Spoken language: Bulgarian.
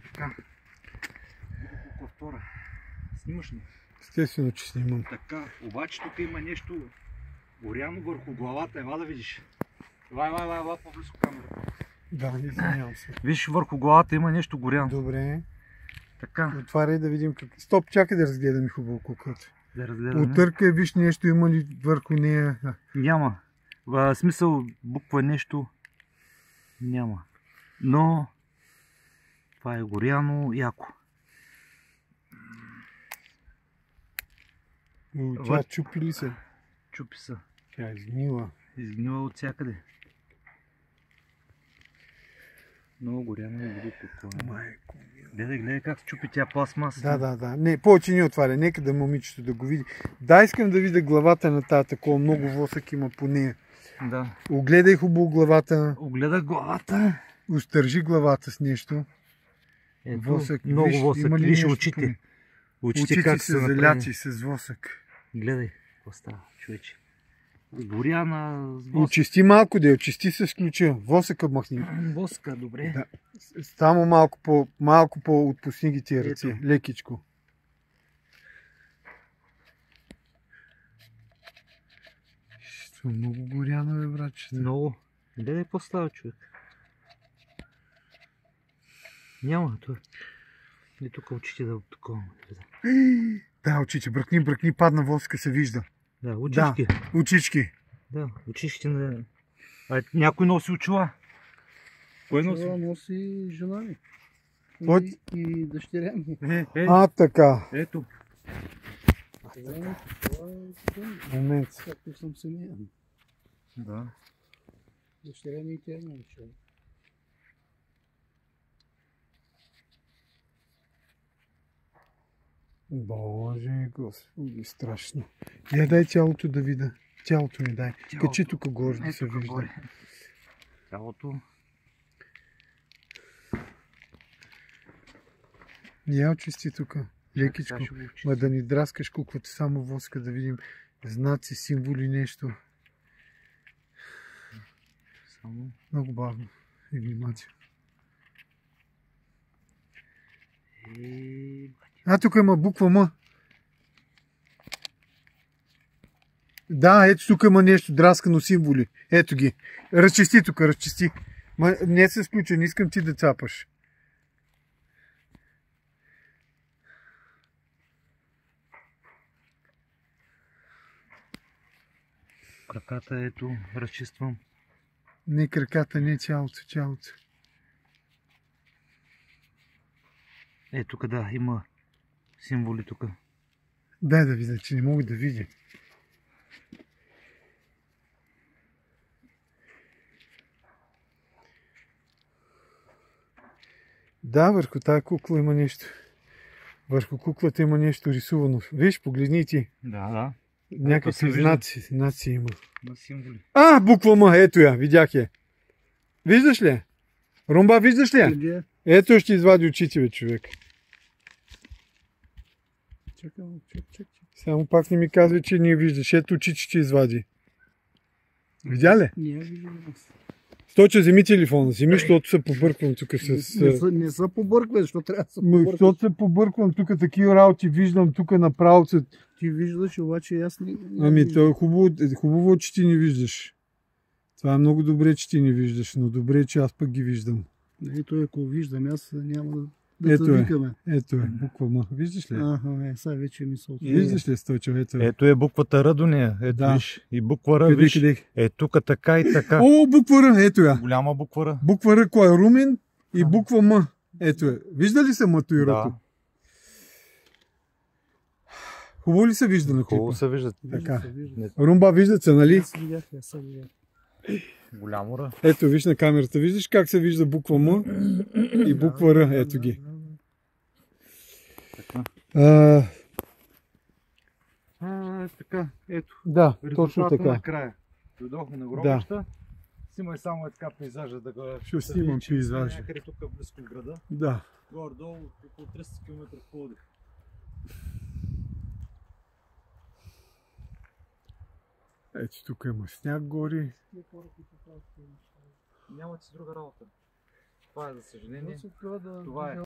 Така. Втора. Снимаш ли? Естествено, че снимам. Така, обаче тук има нещо горяно върху главата. Ела да видиш. Ела по-близко камерата. Да, извинявам се. Виж, върху главата има нещо горяно. Добре. Така. Отваряй да видим как... Стоп, чакай да разгледаме хубаво куклата. Да разгледаме. Отъркай, виж нещо има ли върху нея. Няма. В смисъл буква нещо няма. Но това е горяно яко. Тя чупи ли се? Чупи се. Тя е изгнила. Изгнила от всякъде. Много горяно е види какво е. Майко мила. Гледай как чупи тя пластмаса. Да. Не, повече не отваря. Нека да момичето да го види. Да, искам да видя главата на тази. Такова много восък има по нея. Да. Огледай хубаво главата. Огледа главата. Устържи главата с нещо. Ето, Восък. много восък. Виж очите. Очите как са заляти с восък. Гледай, какво става, човече. Горяна с восък. Очисти малко, да я очисти с ключа. Восъка махни. Воска, добре. Да. Само малко по отпусни ги тия ръце. Ето. Лекичко. Това много горяно е, братче. Много. Гледай какво става, човек. Няма това. И тук очите да такова. Да, очите. Бръкни, падна воска, се вижда. Да, очички. Да, очички. Да, очички на... някой носи очила. Кой носи? Това носи жена ми. И дъщеря ми. Така. Ето. Момент. Както съм семейен. Да. Дъщеря ми и тя има очила. Боже, господи, страшно. Я дай тялото да видя. Тялото ми дай. Качи тук горе да се вижда. Горе. Тялото. Я очисти тук. Лекичко. Ма да ни драскаш куклата, само воска да видим знаци, символи, нещо. Само. Много бавно и внимателно. Тук има буква М. Да, ето тук има нещо драскано, символи. Ето ги. Разчисти тук, разчисти. Ма не се включа, не искам ти да цапаш. Краката ето, разчиствам. Не краката, не цялото. Тук да, има символи тук. Дай да видя, че не мога да видя. Да, върху тази кукла има нещо. Върху куклата има нещо рисувано. Виж, погледни ти. Да. Някакви знаци има. На символи. Буква М, ето я, видях я. Виждаш ли? Румба, виждаш ли я? Ето ще извади очите, бе, човек. Чакай. Само пак не ми казвай, че не виждаш. Ето очите ще извади. Видя ли? Не я виждам. Стойче, вземи телефона, защото се побърквам тук с... Не се побърквай, защото трябва да се побърквай. Защото се побърквам тук, такива работи виждам тук направо. Ти виждаш, обаче аз не... То е хубаво, че ти не виждаш. Това е много добре, че ти не виждаш, но добре, че аз пък ги виждам. Ето ако виждам, аз няма да завикаме. Ето е, буква М. Виждаш ли? Сега вече ми се отвори. Виждаш ли, Стойчо? Ето е буквата Р до нея. Ето виж. И буква Р, виж. Тук така и така. О, буква Р, ето я. Голяма буква Р. Буква Р, кой е? Румен и буква М. Ето е. Вижда ли се М-то и Р-то? Да. Хубаво ли се вижда на клипа? Хубаво се вижда. Така. Румба, виждат се, нали? Аз видях. Голямо Р. Ето, виж на камерата. Виждаш как се вижда буква М и буква Р. Ето ги. Така, ето. Да, точно резултата така. Накрая. Дойдохме на гробища. Снимай само е така пейзажа да го... Ще снимам пейзажа. Някъде тук близко в града. Да. Горе-долу около 300 км в Пловдив. Ето тук има сняг гори. Няма си друга работа. Това е за съжаление. После това да... Това е.